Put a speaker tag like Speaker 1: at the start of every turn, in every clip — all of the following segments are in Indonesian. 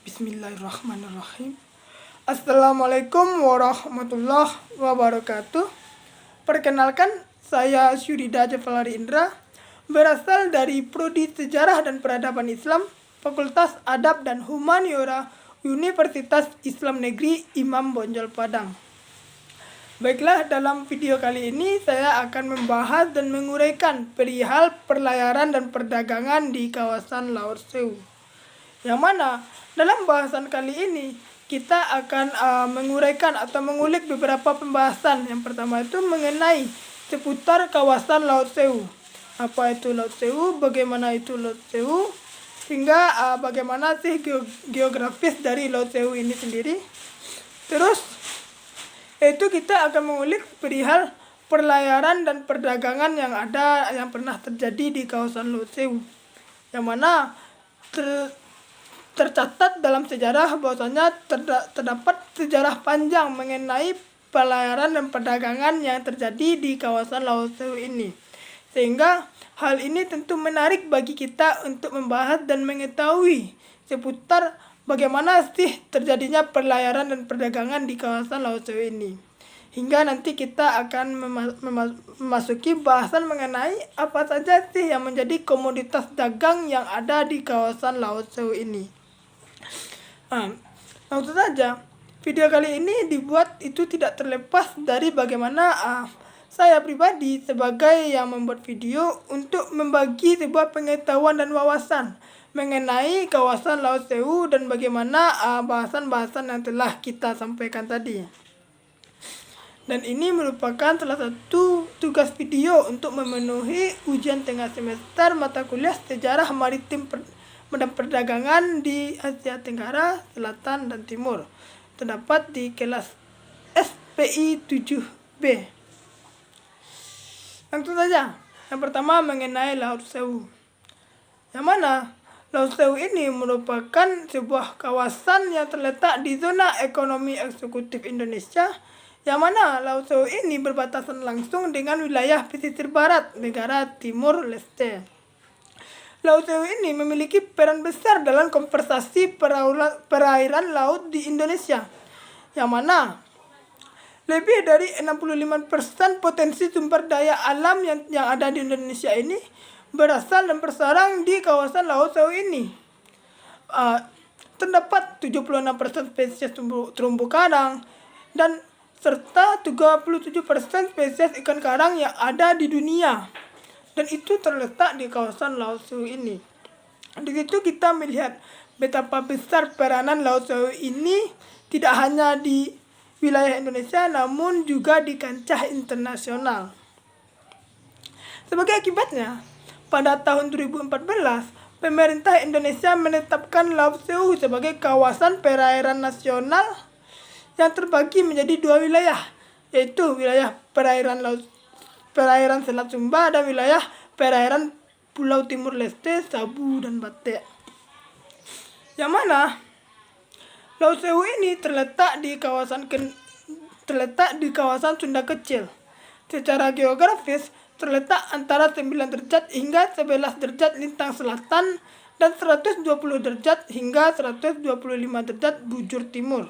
Speaker 1: Bismillahirrahmanirrahim. Assalamualaikum warahmatullahi wabarakatuh. Perkenalkan, saya Syurida Jafalari Indra, berasal dari Prodi Sejarah dan Peradaban Islam, Fakultas Adab dan Humaniora, Universitas Islam Negeri Imam Bonjol Padang. Baiklah, dalam video kali ini saya akan membahas dan menguraikan perihal perlayaran dan perdagangan di kawasan Laut Sewu. Yang mana dalam bahasan kali ini kita akan menguraikan atau mengulik beberapa pembahasan. Yang pertama itu mengenai seputar kawasan Laut Sewu. Apa itu Laut Sewu, bagaimana itu Laut Sewu, hingga bagaimana sih geografis dari Laut Sewu ini sendiri. Terus itu kita akan mengulik perihal perlayaran dan perdagangan yang pernah terjadi di kawasan Laut Sewu. Yang mana tercatat dalam sejarah bahwasanya terdapat sejarah panjang mengenai pelayaran dan perdagangan yang terjadi di kawasan Laut Sewu ini. Sehingga hal ini tentu menarik bagi kita untuk membahas dan mengetahui seputar bagaimana sih terjadinya pelayaran dan perdagangan di kawasan Laut Sewu ini. Hingga nanti kita akan memasuki bahasan mengenai apa saja sih yang menjadi komoditas dagang yang ada di kawasan Laut Sewu ini. Langsung saja, video kali ini dibuat itu tidak terlepas dari bagaimana saya pribadi sebagai yang membuat video untuk membagi sebuah pengetahuan dan wawasan mengenai kawasan Laut Sewu dan bagaimana bahasan-bahasan yang telah kita sampaikan tadi. Dan ini merupakan salah satu tugas video untuk memenuhi ujian tengah semester mata kuliah Sejarah Maritim dan Perdagangan di Asia Tenggara, Selatan, dan Timur. Terdapat di kelas SPI 7B. Langsung saja. Yang pertama mengenai Laut Sewu. Yang mana Laut Sewu ini merupakan sebuah kawasan yang terletak di zona ekonomi eksekutif Indonesia, yang mana Laut Sewu ini berbatasan langsung dengan wilayah pesisir barat negara Timur Leste. Laut Sewu ini memiliki peran besar dalam konservasi perairan laut di Indonesia, yang mana lebih dari 65% potensi sumber daya alam yang ada di Indonesia ini berasal dan bersarang di kawasan Laut Sewu ini. Terdapat 76% spesies terumbu karang dan serta 37% spesies ikan karang yang ada di dunia. Dan itu terletak di kawasan Laut Sewu ini. Di situ kita melihat betapa besar peranan Laut Sewu ini tidak hanya di wilayah Indonesia namun juga di kancah internasional. Sebagai akibatnya, pada tahun 2014, pemerintah Indonesia menetapkan Laut Sewu sebagai kawasan perairan nasional yang terbagi menjadi dua wilayah, yaitu wilayah perairan Selat Sumba dan wilayah perairan Pulau Timur Leste, Sabu, dan Batek. Yang mana Laut Sewu ini terletak di kawasan Sunda Kecil. Secara geografis terletak antara 9 derajat hingga 11 derajat lintang selatan dan 120 derajat hingga 125 derajat bujur timur.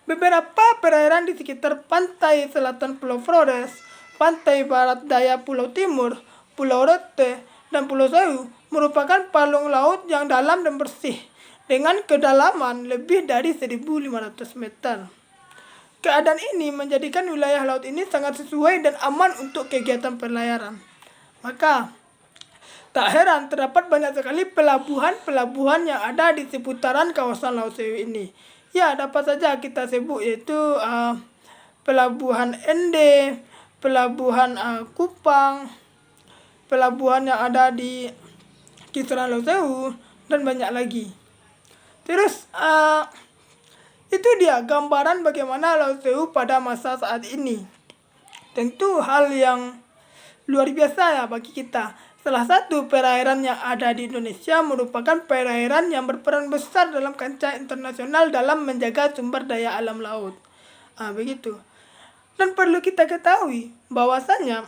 Speaker 1: Beberapa perairan di sekitar pantai selatan Pulau Flores, pantai barat daya Pulau Timur, Pulau Rote, dan Pulau Sewu merupakan palung laut yang dalam dan bersih dengan kedalaman lebih dari 1.500 meter. Keadaan ini menjadikan wilayah laut ini sangat sesuai dan aman untuk kegiatan perlayaran. Maka tak heran terdapat banyak sekali pelabuhan-pelabuhan yang ada di seputaran kawasan Laut Sewu ini. Ya, dapat saja kita sebut yaitu Pelabuhan Ende, Pelabuhan Kupang, pelabuhan yang ada di kisaran Laut Sewu, dan banyak lagi. Terus itu dia gambaran bagaimana Laut Sewu pada masa saat ini. Tentu hal yang luar biasa ya bagi kita. Salah satu perairan yang ada di Indonesia merupakan perairan yang berperan besar dalam kancah internasional dalam menjaga sumber daya alam laut. Begitu. Dan perlu kita ketahui bahwasanya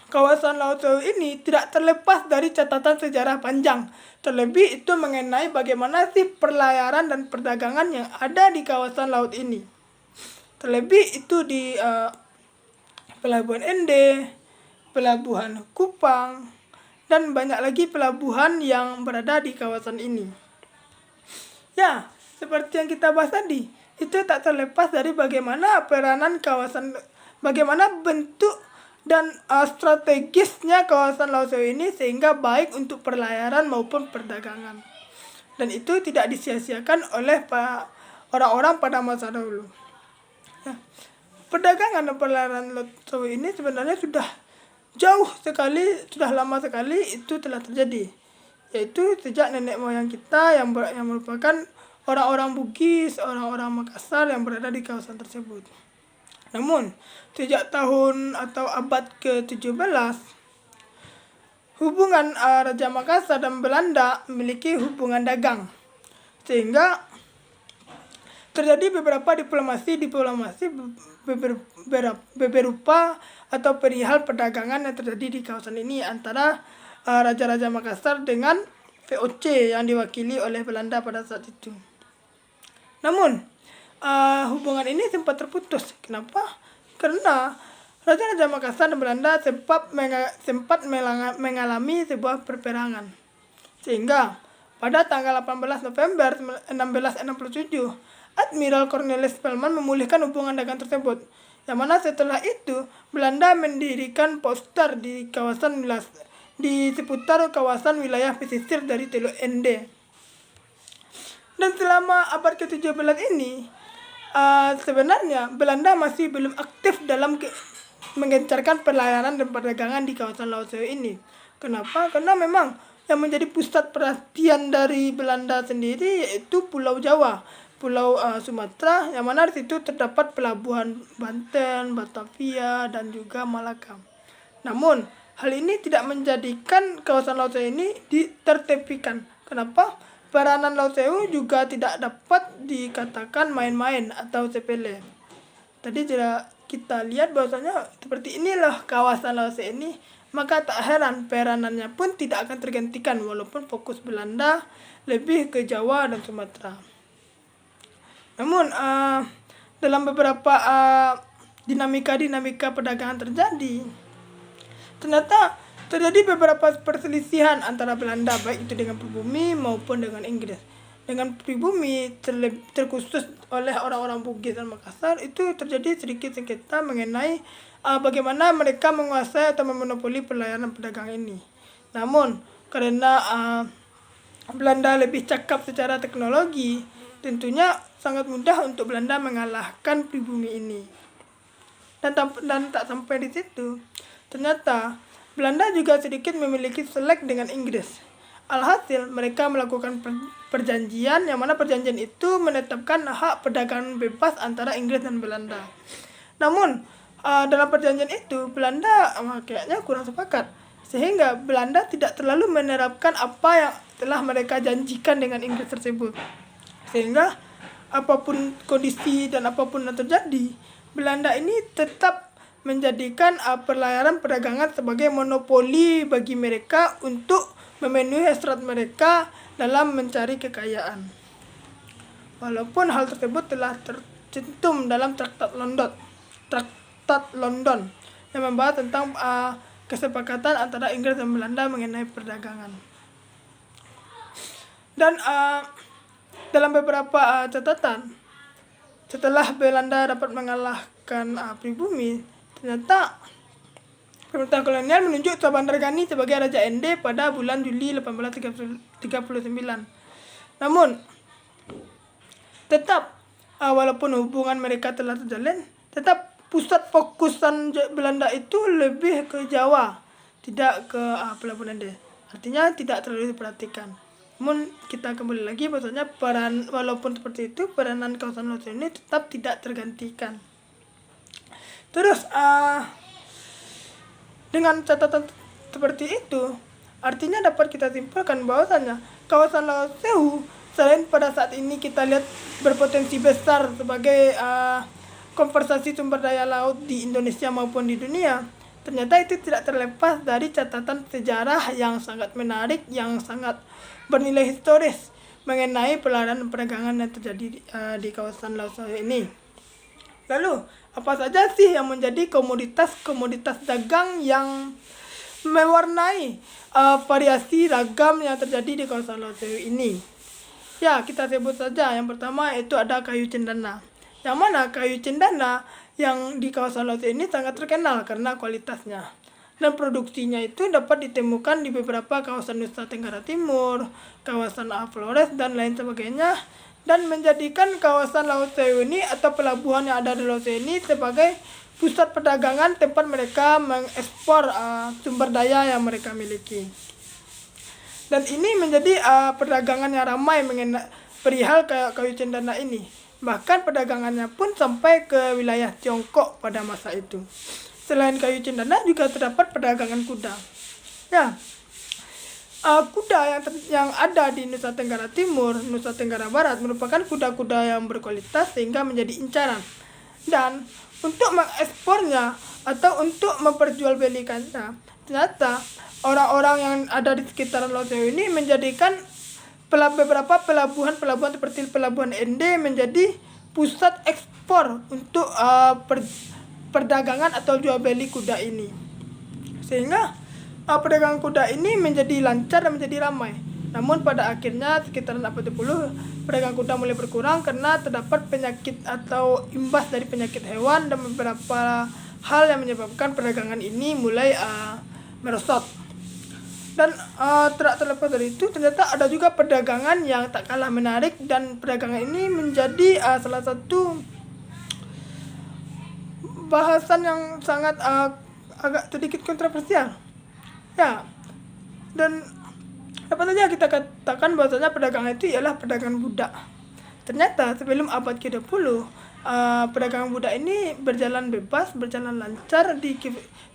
Speaker 1: kawasan Laut Sewu ini tidak terlepas dari catatan sejarah panjang. Terlebih itu mengenai bagaimana sih perlayaran dan perdagangan yang ada di kawasan laut ini. Terlebih itu di Pelabuhan Ende, Pelabuhan Kupang, dan banyak lagi pelabuhan yang berada di kawasan ini. Ya, seperti yang kita bahas tadi, itu tak terlepas dari bagaimana peranan kawasan, bagaimana bentuk dan strategisnya kawasan Laut Sewu ini sehingga baik untuk perlayaran maupun perdagangan. Dan itu tidak disia-siakan oleh orang-orang pada masa dahulu. Ya, perdagangan dan perlayaran Laut Sewu ini sebenarnya sudah jauh sekali, sudah lama sekali itu telah terjadi. Yaitu sejak nenek moyang kita yang merupakan orang-orang Bugis, orang-orang Makassar yang berada di kawasan tersebut. Namun, sejak tahun atau abad ke-17, hubungan Raja Makassar dan Belanda memiliki hubungan dagang. Sehingga terjadi beberapa diplomasi berupa atau perihal perdagangan yang terjadi di kawasan ini antara Raja-Raja Makassar dengan VOC yang diwakili oleh Belanda pada saat itu. Namun, hubungan ini sempat terputus. Kenapa? Karena Raja-Raja Makassar dan Belanda sempat mengalami sebuah perperangan. Sehingga pada tanggal 18 November 1667, Admiral Cornelis Spelman memulihkan hubungan dagang tersebut. Yang mana setelah itu, Belanda mendirikan poster di seputar kawasan wilayah pesisir dari Teluk Ende. Dan selama abad ke-17 ini, sebenarnya Belanda masih belum aktif dalam menggencarkan pelayaran dan perdagangan di kawasan Laut Sewu ini. Kenapa? Karena memang yang menjadi pusat perhatian dari Belanda sendiri yaitu Pulau Jawa, Pulau Sumatera, yang mana di situ terdapat pelabuhan Banten, Batavia, dan juga Malaka. Namun, hal ini tidak menjadikan kawasan Laut Sewu ini ditertepikan. Kenapa? Peranan Laut Sewu juga tidak dapat dikatakan main-main atau sepele. Tadi sudah kita lihat bahwasanya seperti inilah kawasan Laut Sewu ini, maka tak heran peranannya pun tidak akan tergantikan walaupun fokus Belanda lebih ke Jawa dan Sumatera. Namun dalam beberapa dinamika perdagangan terjadi, ternyata terjadi beberapa perselisihan antara Belanda, baik itu dengan pribumi maupun dengan Inggris. Dengan pribumi terkhusus oleh orang-orang Bugis dan Makassar, itu terjadi sedikit sengketa mengenai bagaimana mereka menguasai atau memonopoli pelayanan perdagangan ini. Namun karena Belanda lebih cakap secara teknologi, tentunya sangat mudah untuk Belanda mengalahkan pribumi ini. Dan tak sampai di situ, ternyata Belanda juga sedikit memiliki selek dengan Inggris. Alhasil, mereka melakukan perjanjian, yang mana perjanjian itu menetapkan hak perdagangan bebas antara Inggris dan Belanda. Namun, dalam perjanjian itu, Belanda kayaknya kurang sepakat. Sehingga Belanda tidak terlalu menerapkan apa yang telah mereka janjikan dengan Inggris tersebut. Sehingga, apapun kondisi dan apapun yang terjadi, Belanda ini tetap menjadikan pelayaran perdagangan sebagai monopoli bagi mereka untuk memenuhi hasrat mereka dalam mencari kekayaan. Walaupun hal tersebut telah tercantum dalam Traktat London yang membahas tentang kesepakatan antara Inggris dan Belanda mengenai perdagangan. Dan dalam beberapa catatan, setelah Belanda dapat mengalahkan pribumi, ternyata pemerintah kolonial menunjuk Sabandar Ghani sebagai Raja Ende pada bulan Juli 1839. Namun, tetap walaupun hubungan mereka telah terjalin, tetap pusat fokusan Belanda itu lebih ke Jawa, tidak ke Pelabuhan Ende. Artinya tidak terlalu diperhatikan. Namun kita kembali lagi bahwasanya walaupun seperti itu, peranan kawasan Laut Sewu ini tetap tidak tergantikan. Terus dengan catatan seperti itu, artinya dapat kita simpulkan bahwasanya kawasan Laut Sewu selain pada saat ini kita lihat berpotensi besar sebagai konservasi sumber daya laut di Indonesia maupun di dunia, ternyata itu tidak terlepas dari catatan sejarah yang sangat menarik, yang sangat bernilai historis mengenai pelayaran perdagangan yang terjadi di kawasan Laut Sewu ini. Lalu, apa saja sih yang menjadi komoditas dagang yang mewarnai variasi ragam yang terjadi di kawasan Laut Sewu ini? Ya, kita sebut saja. Yang pertama itu ada kayu cendana. Yang mana kayu cendana yang di kawasan Laut Sewu ini sangat terkenal karena kualitasnya. Dan produksinya itu dapat ditemukan di beberapa kawasan Nusa Tenggara Timur, kawasan Flores, dan lain sebagainya. Dan menjadikan kawasan Laut Sewu ini atau pelabuhan yang ada di Laut Sewu ini sebagai pusat perdagangan tempat mereka mengekspor sumber daya yang mereka miliki. Dan ini menjadi perdagangan yang ramai mengenai perihal kayu cendana ini. Bahkan perdagangannya pun sampai ke wilayah Tiongkok pada masa itu. Selain kayu cendana juga terdapat perdagangan kuda. Ya, kuda yang ada di Nusa Tenggara Timur, Nusa Tenggara Barat merupakan kuda-kuda yang berkualitas sehingga menjadi incaran. Dan untuk mengekspornya atau untuk memperjualbelikannya, ternyata orang-orang yang ada di sekitaran Laut Sewu ini menjadikan beberapa pelabuhan seperti pelabuhan Ende menjadi pusat ekspor untuk perdagangan atau jual beli kuda ini, sehingga perdagangan kuda ini menjadi lancar dan menjadi ramai. Namun pada akhirnya sekitaran abad 10 perdagangan kuda mulai berkurang karena terdapat penyakit atau imbas dari penyakit hewan dan beberapa hal yang menyebabkan perdagangan ini mulai merosot. Dan tidak terlepas dari itu, ternyata ada juga perdagangan yang tak kalah menarik, dan perdagangan ini menjadi salah satu bahasan yang sangat agak sedikit kontroversial. Ya, dan apa saja kita katakan bahwasanya perdagangan itu ialah perdagangan budak. Ternyata sebelum abad ke-20, perdagangan budak ini berjalan bebas, berjalan lancar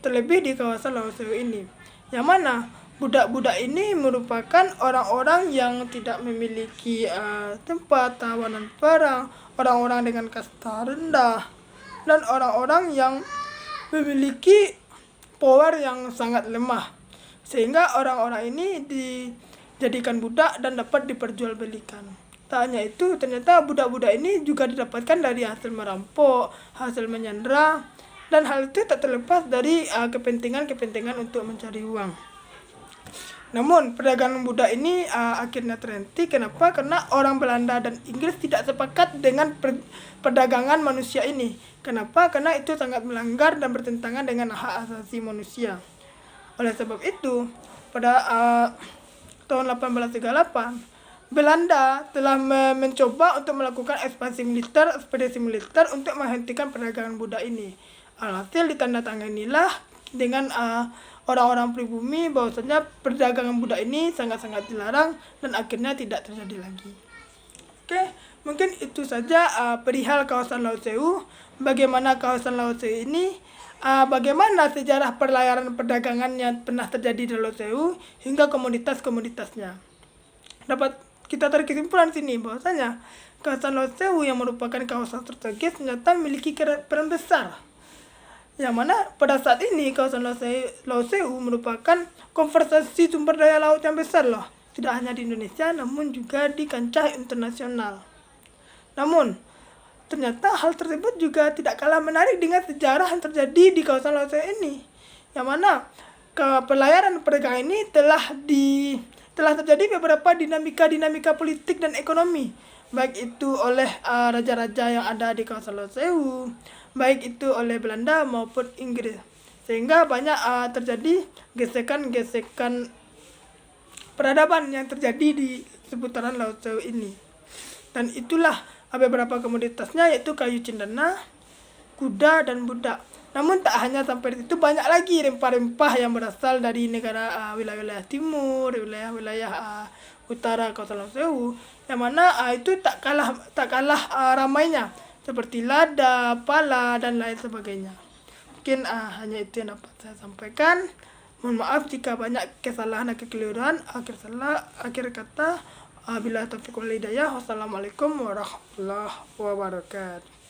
Speaker 1: terlebih di kawasan Laut Sewu ini. Yang mana budak-budak ini merupakan orang-orang yang tidak memiliki tempat tawanan barang, orang-orang dengan kasta rendah, dan orang-orang yang memiliki power yang sangat lemah, sehingga orang-orang ini dijadikan budak dan dapat diperjualbelikan. Tak hanya itu, ternyata budak-budak ini juga didapatkan dari hasil merampok, hasil menyandera, dan hal itu tak terlepas dari kepentingan untuk mencari uang. Namun perdagangan budak ini akhirnya terhenti. Kenapa? Karena orang Belanda dan Inggris tidak sepakat dengan perdagangan manusia ini. Kenapa? Karena itu sangat melanggar dan bertentangan dengan hak asasi manusia. Oleh sebab itu, pada tahun 1838, Belanda telah mencoba untuk melakukan ekspedisi militer untuk menghentikan perdagangan budak ini. Alhasil ditandatanganilah dengan orang-orang pribumi bahwasanya perdagangan budak ini sangat-sangat dilarang dan akhirnya tidak terjadi lagi. Oke, mungkin itu saja perihal kawasan Laut Sewu. Bagaimana kawasan Laut Sewu ini, bagaimana sejarah pelayaran perdagangan yang pernah terjadi di Laut Sewu hingga komoditas-komoditasnya. Dapat kita tarik kesimpulan sini bahwasanya kawasan Laut Sewu yang merupakan kawasan strategis ternyata memiliki peran besar. Yang mana pada saat ini kawasan Laut Sewu merupakan konservasi sumber daya laut yang besar loh. Tidak hanya di Indonesia namun juga di kancah internasional. Namun ternyata hal tersebut juga tidak kalah menarik dengan sejarah yang terjadi di kawasan Laut Sewu ini. Yang mana pelayaran perdagangan ini telah terjadi beberapa dinamika politik dan ekonomi, baik itu oleh raja-raja yang ada di kawasan Laut Sewu, baik itu oleh Belanda maupun Inggris, sehingga banyak terjadi gesekan-gesekan peradaban yang terjadi di seputaran Laut Sewu ini. Dan itulah beberapa komoditasnya, yaitu kayu cendana, kuda, dan budak. Namun tak hanya sampai di situ, banyak lagi rempah-rempah yang berasal dari negara wilayah-wilayah timur, wilayah-wilayah utara kawasan Laut Sewu, yang mana itu tak kalah ramainya, seperti lada, pala, dan lain sebagainya. Mungkin hanya itu yang dapat saya sampaikan. Mohon maaf jika banyak kesalahan dan kekeliruan. Akhir kata, bila taufiq wal hidayah. Wassalamualaikum warahmatullahi wabarakatuh.